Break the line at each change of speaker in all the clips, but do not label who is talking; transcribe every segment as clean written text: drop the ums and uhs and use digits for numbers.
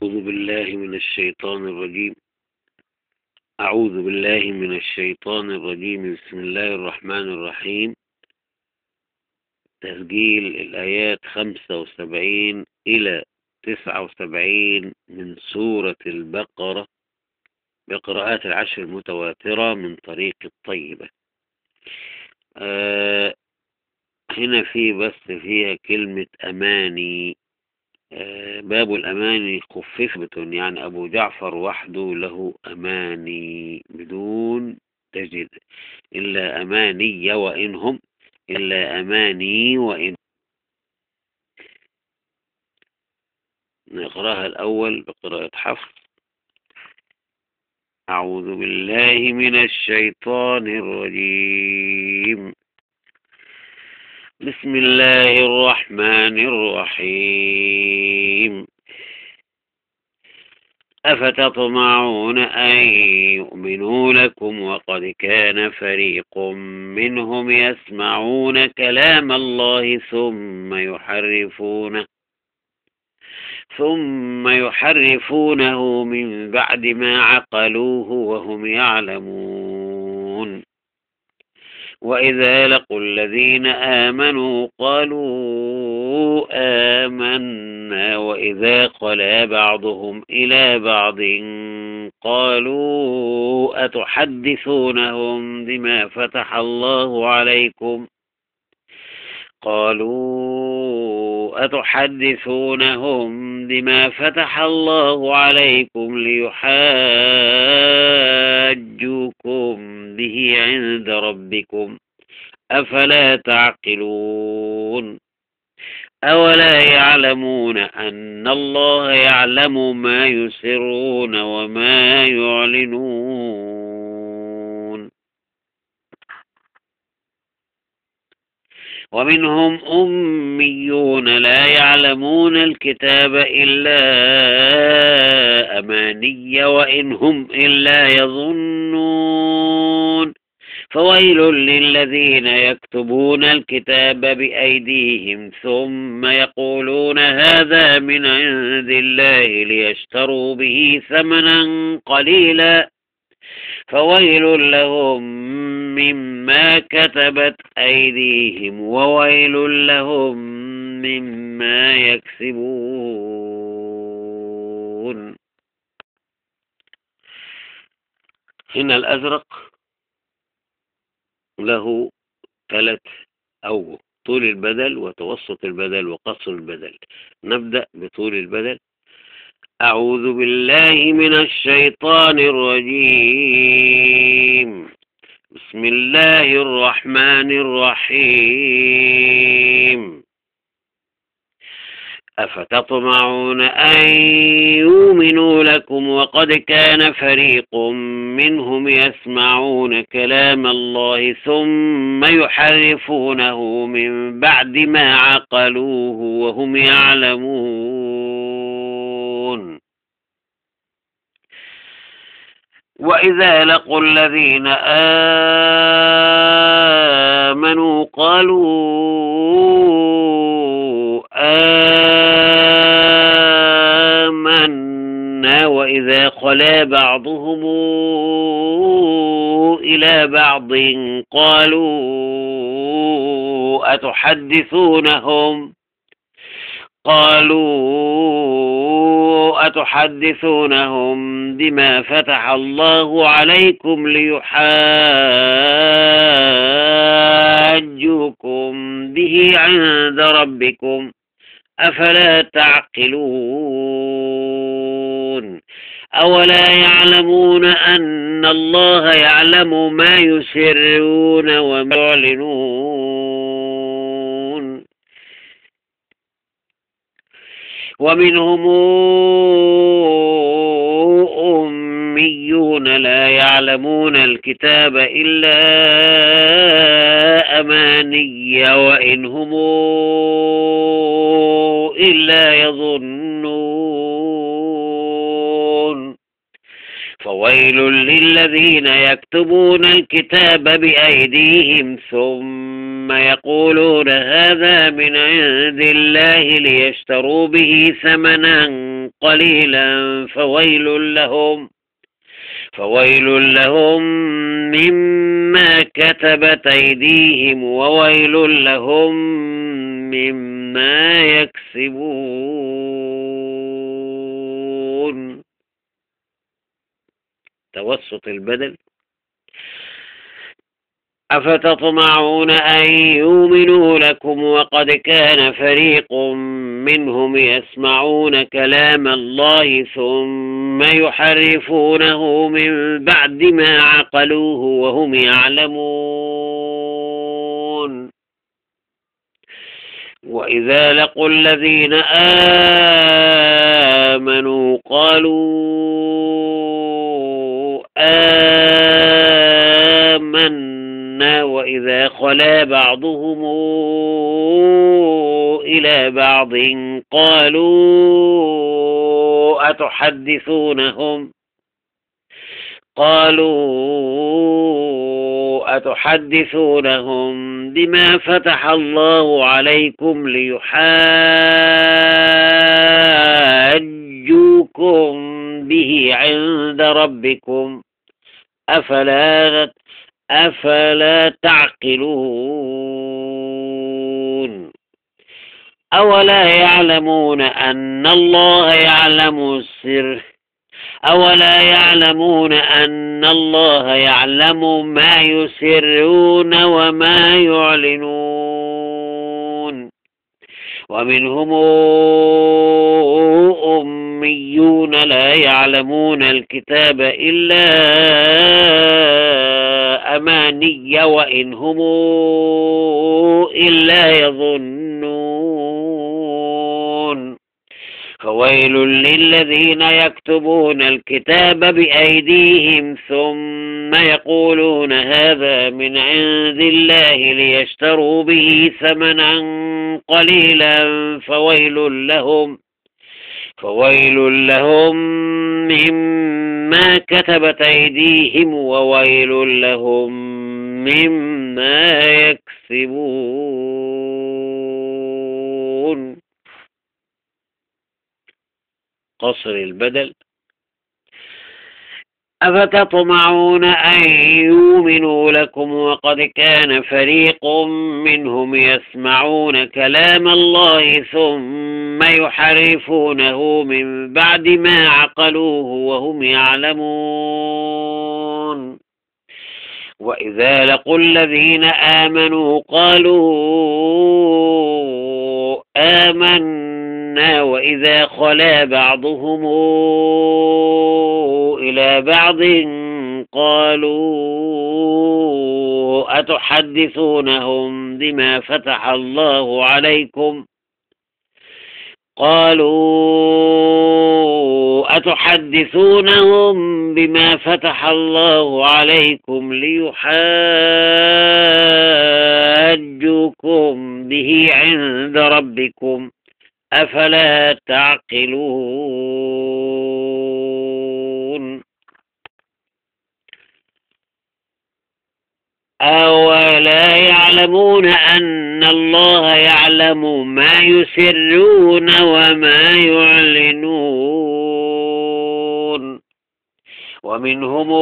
أعوذ بالله من الشيطان الرجيم. أعوذ بالله من الشيطان الرجيم. بسم الله الرحمن الرحيم. تسجيل الآيات 75 إلى 79 من سورة البقرة بقراءات العشر المتواترة من طريق الطيبة. هنا فيها كلمة أماني. باب الأماني خففت، يعني أبو جعفر وحده له أماني بدون تجد، إلا أماني وإنهم، إلا أماني وإن. نقرأها الأول بقراءة حفص. أعوذ بالله من الشيطان الرجيم. بسم الله الرحمن الرحيم. أفتطمعون أن يؤمنوا لكم وقد كان فريق منهم يسمعون كلام الله ثم يحرفونه من بعد ما عقلوه وهم يعلمون. وإذا لقوا الذين آمنوا قالوا آمنا، وإذا خلا بعضهم إلى بعض قالوا أتحدثونهم بما فتح الله عليكم ليحاجوكم به عند ربكم، أفلا تعقلون؟ أولا يعلمون أن الله يعلم ما يسرون وما يعلنون. ومنهم أميون لا يعلمون الكتاب إلا أماني وإنهم إلا يظنون. فويل للذين يكتبون الكتاب بأيديهم ثم يقولون هذا من عند الله ليشتروا به ثمنا قليلا، فويل لهم مما كتبت أيديهم وويل لهم مما يكسبون. هنا الأزرق له 3 أوجه: طول البدل وتوسط البدل وقصر البدل. نبدأ بطول البدل. أعوذ بالله من الشيطان الرجيم. بسم الله الرحمن الرحيم. أفتطمعون أن يؤمنوا لكم وقد كان فريق منهم يسمعون كلام الله ثم يحرفونه من بعد ما عقلوه وهم يعلمون. وإذا لقوا الذين آمنوا قالوا آمنا، وإذا خلا بعضهم إلى بعض قالوا أتحدثونهم بما فتح الله عليكم ليحاجوكم به عند ربكم، أفلا تعقلون؟ أولا يعلمون أن الله يعلم ما يسرون وما يعلنون. ومنهم أميون لا يعلمون الكتاب إلا أماني وإنهم إلا يظنون. فويل للذين يكتبون الكتاب بأيديهم ثم يقولون هذا من عند الله ليشتروا به ثمنا قليلا فويل لهم مما كتبت أيديهم وويل لهم مما يكسبون. توسط البدل. أفتطمعون أن يؤمنوا لكم وقد كان فريق منهم يسمعون كلام الله ثم يحرفونه من بعد ما عقلوه وهم يعلمون. وإذا لقوا الذين آمنوا قالوا آمنا وإذا خلا بعضهم إلى بعض قالوا أتحدثونهم بما فتح الله عليكم ليحاجوكم به عند ربكم أفلا تعقلون. أولا يعلمون أن الله يعلم ما يسرون وما يعلنون. ومنهم أميون لا يعلمون الكتاب إلا أماني وإن هم إلا يظنون. فويل للذين يكتبون الكتاب بأيديهم ثم يقولون هذا من عند الله ليشتروا به ثمنا قليلا فويل لهم مما كتبت أيديهم وويل لهم مما يكسبون. قصر البدل. أفتطمعون أن يؤمنوا لكم وقد كان فريق منهم يسمعون كلام الله ثم يحرفونه من بعد ما عقلوه وهم يعلمون. وإذا لقوا الذين آمنوا قالوا آمنا وإذا خلا بعضهم إلى بعض قالوا أتحدثونهم بما فتح الله عليكم ليحاجوكم به عند ربكم أفلا تعقلون. أولا يعلمون أن الله يعلم ما يسرون وما يعلنون. ومنهم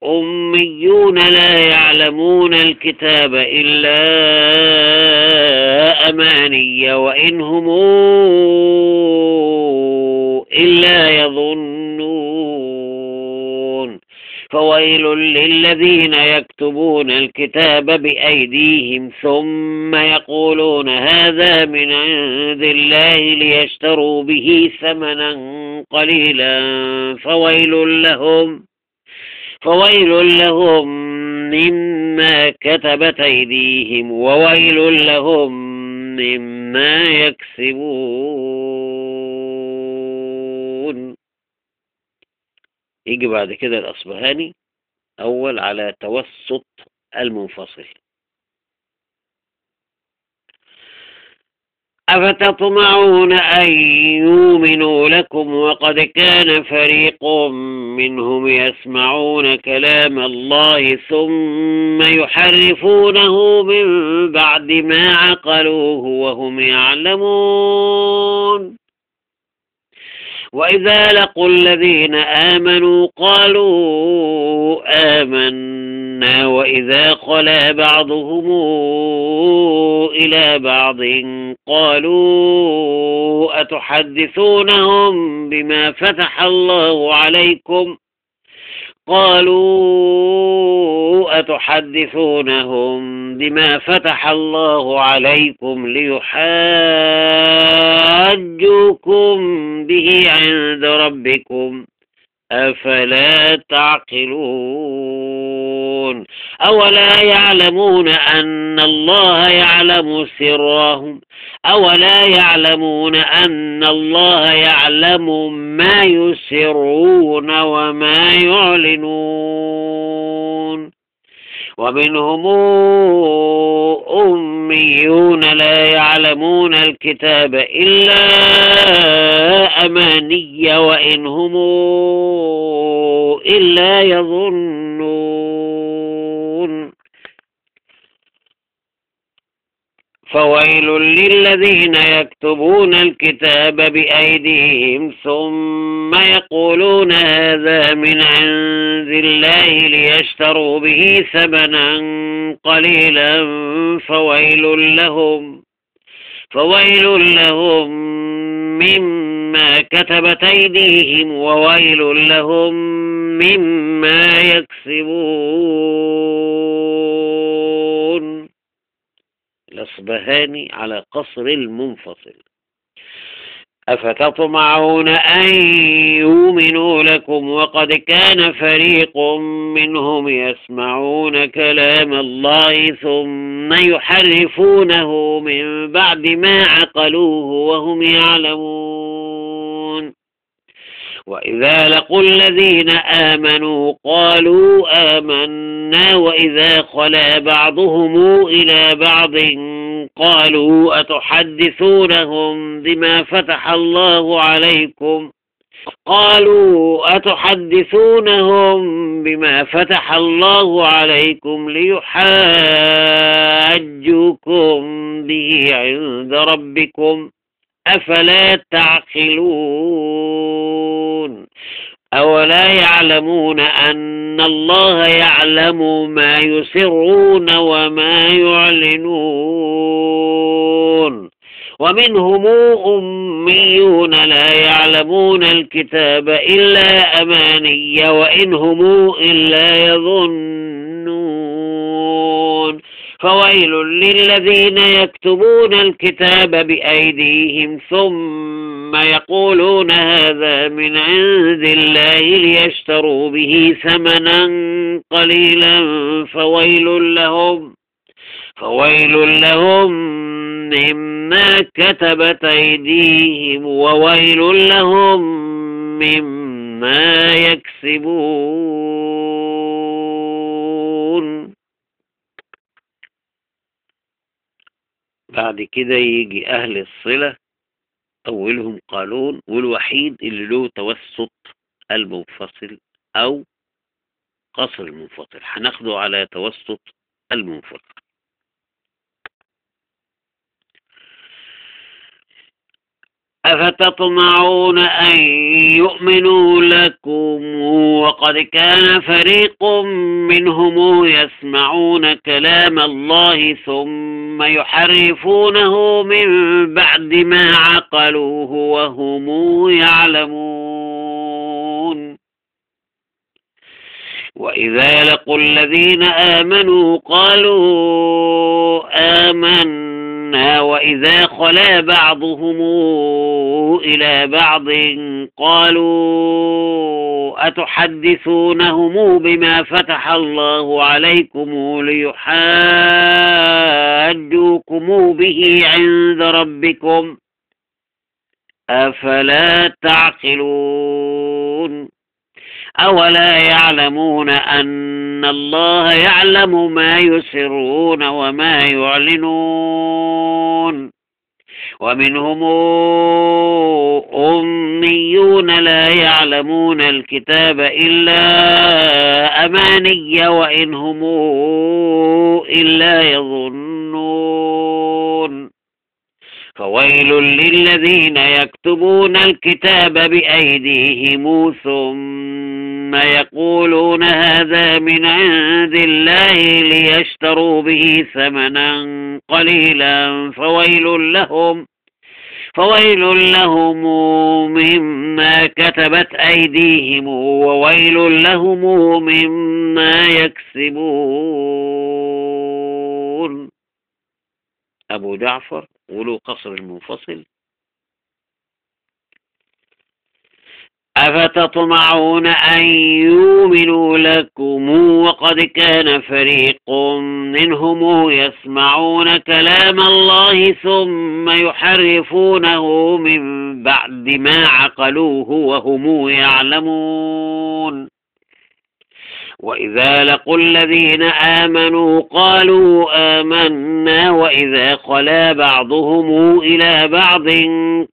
أميون لا يعلمون الكتاب إلا أماني وإن هم إلا يظنون. فويل للذين يكتبون الكتاب بأيديهم ثم يقولون هذا من عند الله ليشتروا به ثمنا قليلا فويل لهم مما كتبت أيديهم وويل لهم مما يكسبون. يجي بعد كده الأصبهاني أول على توسط المنفصل. أفتطمعون أن يؤمنوا لكم وقد كان فريق منهم يسمعون كلام الله ثم يحرفونه من بعد ما عقلوه وهم يعلمون. وإذا لقوا الذين آمنوا قالوا آمنا وإذا خلا بعضهم إلى بعض قالوا أتحدثونهم بما فتح الله عليكم ليحاجوكم به عند ربكم أفلا تعقلون أولا يعلمون أن الله يعلم ما يسرون وما يعلنون ومنهم أميون لا يعلمون الكتاب إلا أماني وإن هم إلا يظنون فويل للذين يكتبون الكتاب بأيديهم ثم يقولون هذا من عند الله ليشتروا به ثمنا قليلا فويل لهم مما كتبت أيديهم وويل لهم مما يكسبون. الأصبهاني على قصر المنفصل. أفتطمعون أن يؤمنوا لكم وقد كان فريق منهم يسمعون كلام الله ثم يحرفونه من بعد ما عقلوه وهم يعلمون وإذا لقوا الذين آمنوا قالوا آمنا وإذا خلا بعضهم إلى بعض قالوا أتحدثونهم بما فتح الله عليكم ليحاجوكم به عند ربكم أفلا تعقلون أولا يعلمون أن الله يعلم ما يسرون وما يعلنون ومنهم أميون لا يعلمون الكتاب إلا أماني وإن هم إلا يظنون فويل للذين يكتبون الكتاب بأيديهم ثم يقولون هذا من عند الله ليشتروا به ثمنا قليلا فويل لهم مما كتبت أيديهم وويل لهم مما يكسبون. بعد كده يجي أهل الصلة أولهم قالون والوحيد اللي له توسط المنفصل أو قصر المنفصل. هناخده على توسط المنفصل. أفتطمعون أن يؤمنوا لكم وقد كان فريق منهم يسمعون كلام الله ثم يحرفونه من بعد ما عقلوه وهم يعلمون وإذا لقوا الذين آمنوا قالوا آمنا وإذا خلا بعضهم إلى بعض قالوا أتحدثونهم بما فتح الله عليكم ليحاجوكم به عند ربكم أفلا تعقلون أولا يعلمون أن الله يعلم ما يسرون وما يعلنون ومنهم أميون لا يعلمون الكتاب إلا أماني وإن هم إلا يظنون فويل للذين يكتبون الكتاب بأيديهم ثم يقولون هذا من عند الله ليشتروا به ثمنا قليلا فويل لهم مما كتبت أيديهم وويل لهم مما يكسبون. أبو جعفر ولو قصر المنفصل. أفتطمعون أن يؤمنوا لكم وقد كان فريق منهم يسمعون كلام الله ثم يحرفونه من بعد ما عقلوه وهم يعلمون. وإذا لقوا الذين آمنوا قالوا آمنا وإذا خلا بعضهم إلى بعض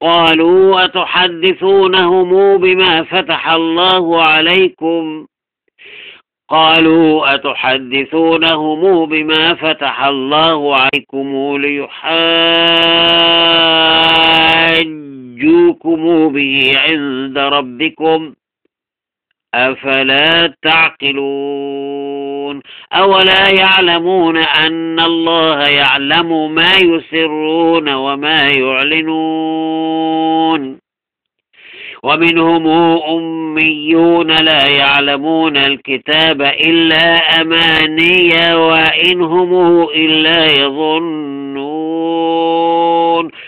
قالوا أتحدثونهم بما فتح الله عليكم ليحاجوكم به عند ربكم أفلا تعقلون. أولا يعلمون أن الله يعلم ما يسرون وما يعلنون. ومنهم أميون لا يعلمون الكتاب إلا أماني وإن هم إلا يظنون.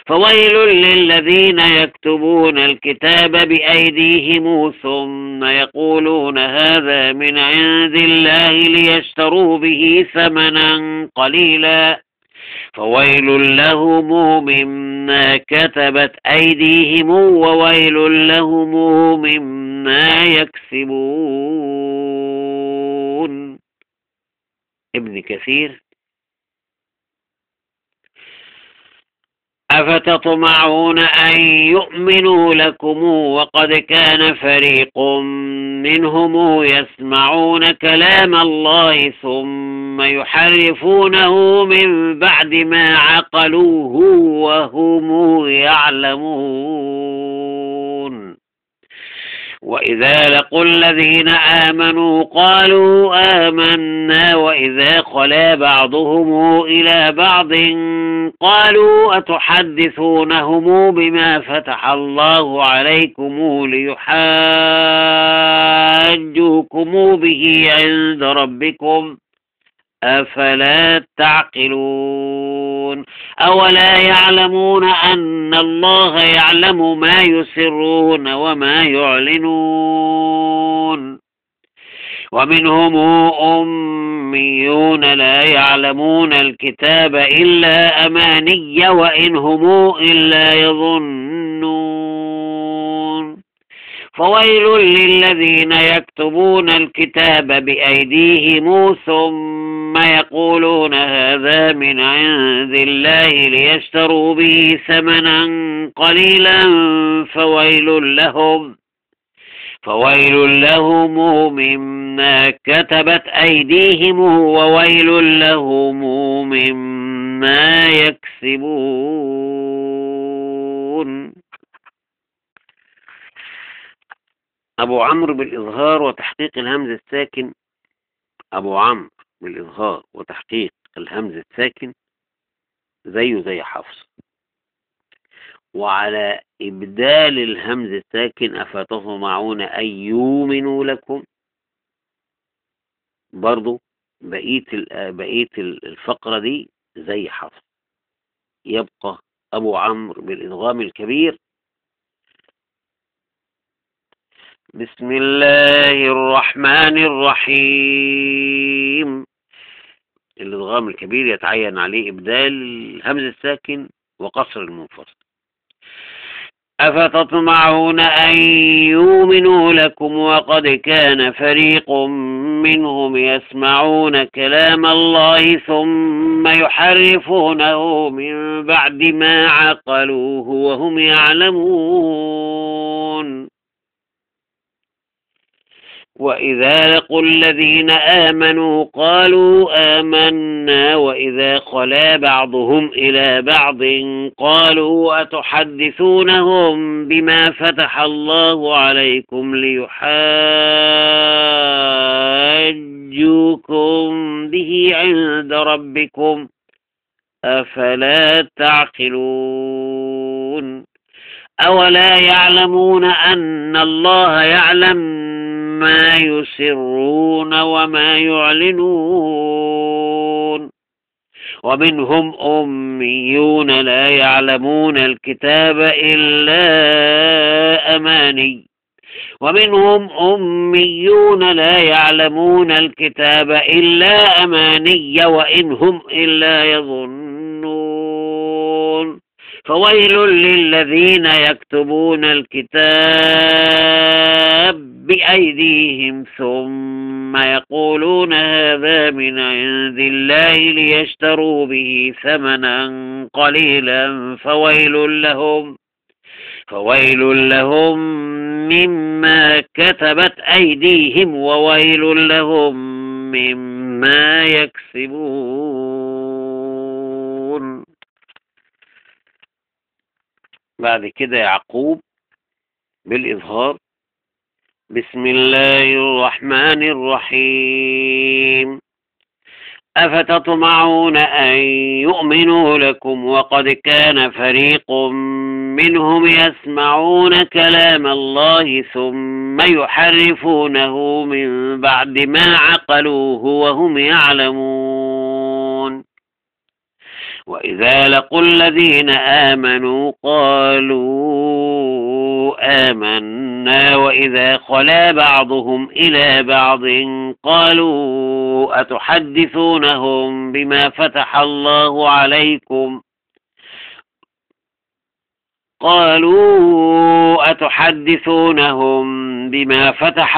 فويل للذين يكتبون الكتاب بأيديهم ثم يقولون هذا من عند الله ليشتروا به ثمنا قليلا فويل لهم مما كتبت أيديهم وويل لهم مما يكسبون. ابن كثير. أفتطمعون أن يؤمنوا لكم وقد كان فريق منهم يسمعون كلام الله ثم يحرفونه من بعد ما عقلوه وهم يعلمون. وإذا لقوا الذين آمنوا قالوا آمنا وإذا خلا بعضهم إلى بعض قالوا أتحدثونهم بما فتح الله عليكم ليحاجوكم به عند ربكم أفلا تعقلون. أولا يعلمون أن الله يعلم ما يسرون وما يعلنون. ومنهم أميون لا يعلمون الكتاب إلا أماني وإن هم إلا يظنون. فويل للذين يكتبون الكتاب بأيديهم ثم يقولون هذا من عند الله ليشتروا به ثمنا قليلا فويل لهم مما كتبت أيديهم وويل لهم مما يكسبون. أبو عمرو بالإظهار وتحقيق الهمز الساكن. أبو عمرو بالإظهار وتحقيق الهمز الساكن زيه زي حفص. وعلى إبدال الهمز الساكن أفتطمعون أن يؤمنوا لكم برضو بقية الفقرة دي زي حفص. يبقى أبو عمرو بالإدغام الكبير. بسم الله الرحمن الرحيم. الإدغام الكبير يتعين عليه إبدال الهمز الساكن وقصر المنفصل. أفتطمعون أن يؤمنوا لكم وقد كان فريق منهم يسمعون كلام الله ثم يحرفونه من بعد ما عقلوه وهم يعلمون. وإذا لقوا الذين آمنوا قالوا آمنا وإذا خلا بعضهم إلى بعض قالوا أتحدثونهم بما فتح الله عليكم ليحاجوكم به عند ربكم أفلا تعقلون أولا يعلمون أن الله يعلم ما يسرون وما يعلنون ومنهم أميون لا يعلمون الكتاب إلا أماني ومنهم أميون لا يعلمون الكتاب إلا أماني وإن هم إلا يظنون فويل للذين يكتبون الكتاب بأيديهم ثم يقولون هذا من عند الله ليشتروا به ثمنا قليلا فويل لهم مما كتبت أيديهم وويل لهم مما يكسبون. بعد كده يعقوب بالإظهار: بسم الله الرحمن الرحيم أفتطمعون أن يؤمنوا لكم وقد كان فريق منهم يسمعون كلام الله ثم يحرفونه من بعد ما عقلوه وهم يعلمون وإذا لقوا الذين آمنوا قالوا آمنا وإذا خلا بعضهم إلى بعض قالوا أتحدثونهم بما فتح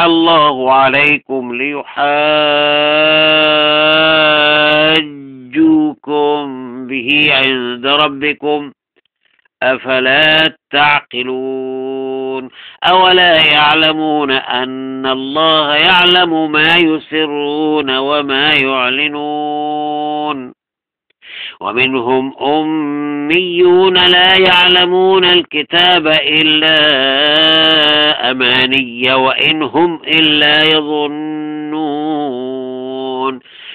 الله عليكم ليحاجوكم به عند ربكم أفلا تعقلون أولا يعلمون أن الله يعلم ما يسرون وما يعلنون ومنهم أميون لا يعلمون الكتاب إلا أماني وإن هم إلا يظنون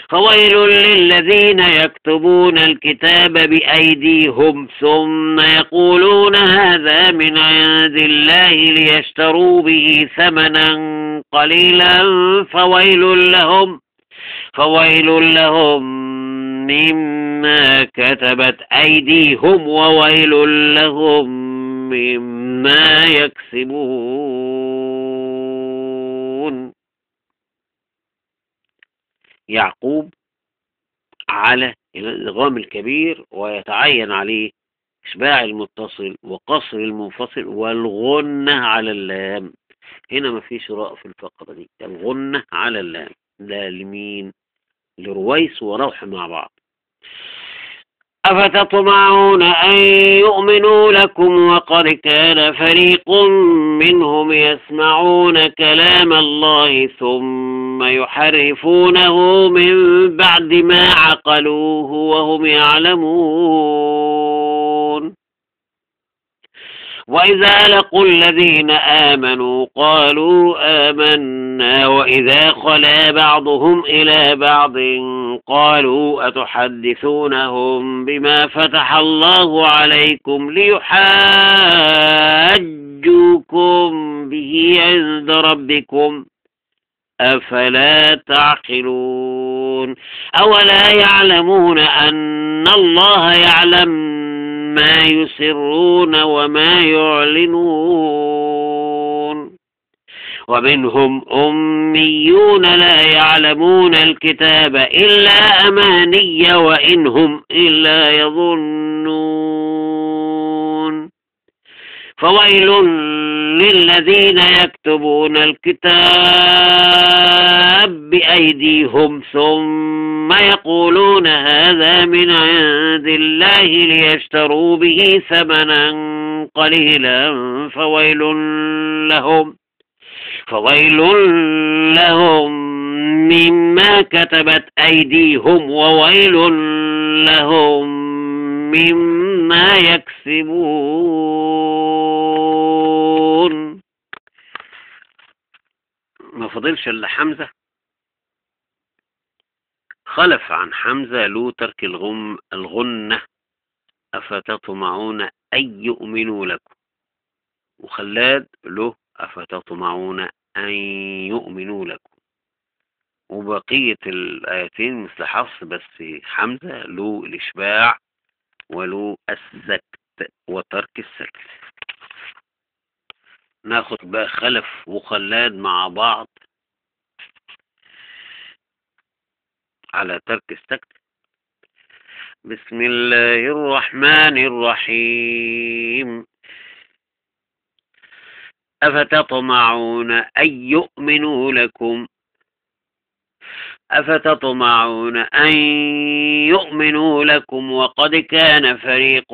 فويل للذين يكتبون الكتاب بأيديهم ثم يقولون هذا من عند الله ليشتروا به ثمنا قليلا فويل لهم مما كتبت أيديهم وويل لهم مما يكسبون. يعقوب على الإدغام الكبير ويتعين عليه إشباع المتصل وقصر المنفصل والغنة على اللام. هنا مفيش راء في الفقرة دي، الغنة على اللام. لا لمين؟ لرويس وروح مع بعض. أفتطمعون أن يؤمنوا لكم وقد كان فريق منهم يسمعون كلام الله ثم يحرفونه من بعد ما عقلوه وهم يعلمون وإذا لقوا الذين آمنوا قالوا آمنا وإذا خلا بعضهم إلى بعض قالوا أتحدثونهم بما فتح الله عليكم ليحاجوكم به عند ربكم أفلا تعقلون أولا يعلمون أن الله يعلم ما يسرون وما يعلنون ومنهم أميون لا يعلمون الكتاب إلا أماني وإن هم إلا يظنون فويل للذين يكتبون الكتاب بأيديهم ثم يقولون هذا من عند الله ليشتروا به ثمنا قليلا فويل لهم مما كتبت أيديهم وويل لهم مما يكسبون. ما فضلش إلا حمزة. خلف عن حمزة له ترك الغنة أفتطمعون أن يؤمنوا لكم، وخلاد له أفتطمعون أن يؤمنوا لكم، وبقية الآيتين مثل حفص، بس حمزة له الإشباع وله السكت وترك السكت. ناخد بقى خلف وخلاد مع بعض على ترك السكت. بسم الله الرحمن الرحيم. أفتطمعون أن يؤمنوا لكم، أفتطمعون أن يؤمنوا لكم وقد كان فريق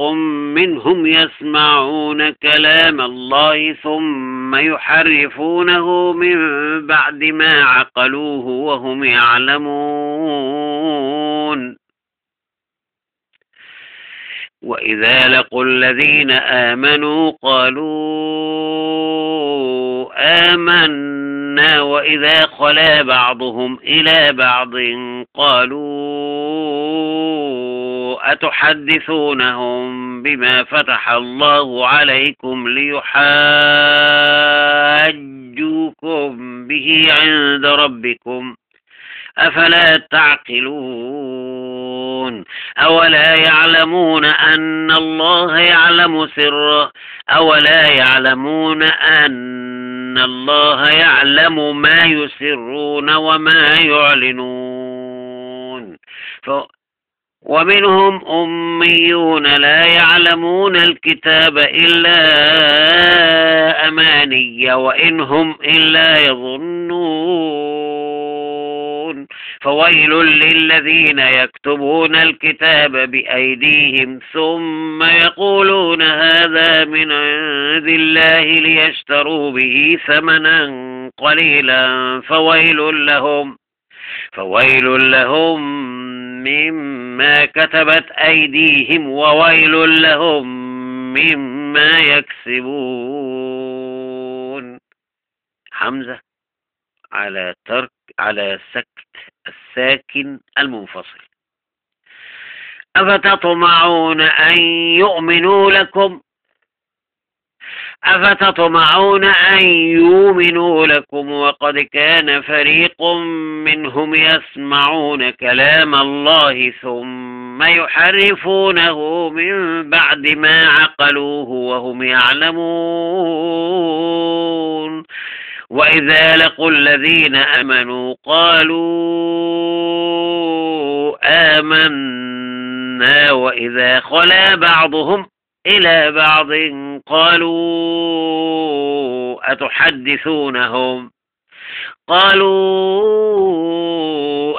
منهم يسمعون كلام الله ثم يحرفونه من بعد ما عقلوه وهم يعلمون. وإذا لقوا الذين آمنوا قالوا آمنا وإذا خلا بعضهم إلى بعض قالوا أتحدثونهم بما فتح الله عليكم ليحاجوكم به عند ربكم أفلا تعقلون. أولا يعلمون أن الله يعلم سره، أولا يعلمون أن الله يعلم ما يسرون وما يعلنون. ومنهم أميون لا يعلمون الكتاب إلا أماني وإنهم إلا يظنون. فويل للذين يكتبون الكتاب بأيديهم ثم يقولون هذا من عند الله ليشتروا به ثمنا قليلا فويل لهم مما كتبت أيديهم وويل لهم مما يكسبون. حمزة على سكت الساكن المنفصل. أفتطمعون أن يؤمنوا لكم، أفتطمعون أن يؤمنوا لكم وقد كان فريق منهم يسمعون كلام الله ثم يحرفونه من بعد ما عقلوه وهم يعلمون. وإذا لقوا الذين آمنوا قالوا آمنا وإذا خلا بعضهم إلى بعض قالوا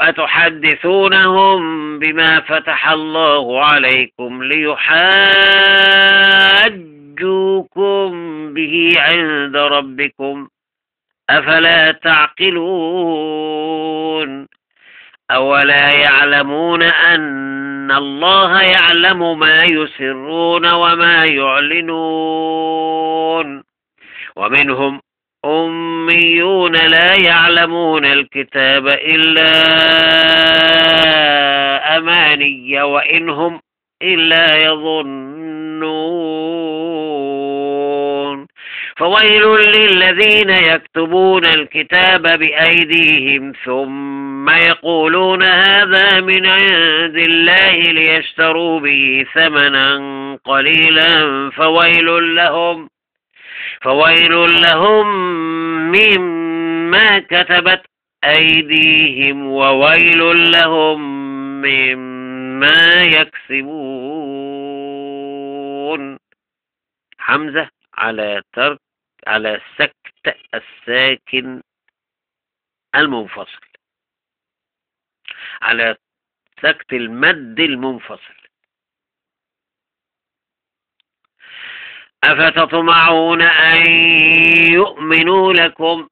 أتحدثونهم بما فتح الله عليكم ليحاجوكم به عند ربكم أفلا تعقلون. أولا يعلمون أن الله يعلم ما يسرون وما يعلنون. ومنهم أميون لا يعلمون الكتاب إلا أماني وإنهم إلا يظنون. فويل للذين يكتبون الكتاب بأيديهم ثم يقولون هذا من عند الله ليشتروا به ثمنا قليلا فويل لهم مما كتبت أيديهم وويل لهم مما يكسبون. حمزة على سكت الساكن المنفصل، على سكت المد المنفصل. أفتطمعون أن يؤمنوا لكم،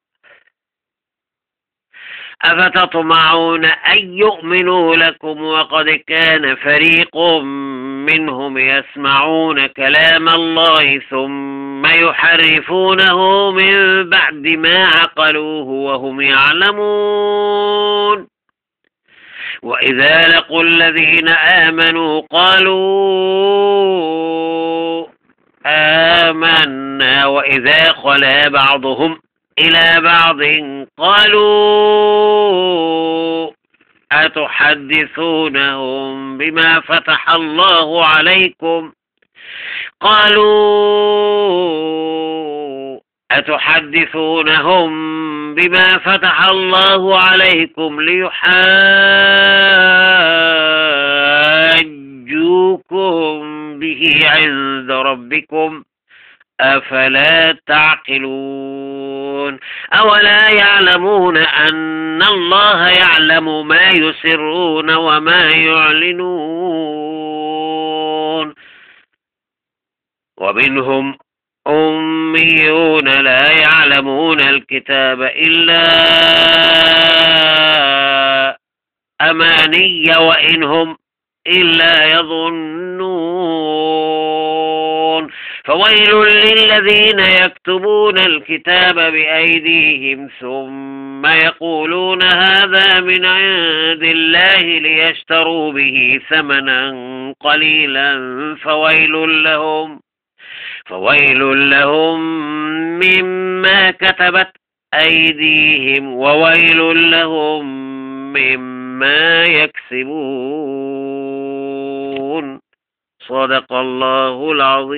أفتطمعون أن يؤمنوا لكم وقد كان فريق منهم يسمعون كلام الله ثم يحرفونه من بعد ما عقلوه وهم يعلمون. وإذا لقوا الذين آمنوا قالوا آمنا وإذا خلا بعضهم إلى بعض قالوا أتحدثونهم بما فتح الله عليكم ليحاجوكم به عند ربكم أفلا تعقلون. أولا يعلمون أن الله يعلم ما يسرون وما يعلنون. ومنهم أميون لا يعلمون الكتاب إلا أماني وإنهم إلا يظنون. فويل للذين يكتبون الكتاب بأيديهم ثم يقولون هذا من عند الله ليشتروا به ثمنا قليلا فويل لهم مما كتبت أيديهم وويل لهم مما يكسبون. صدق الله العظيم.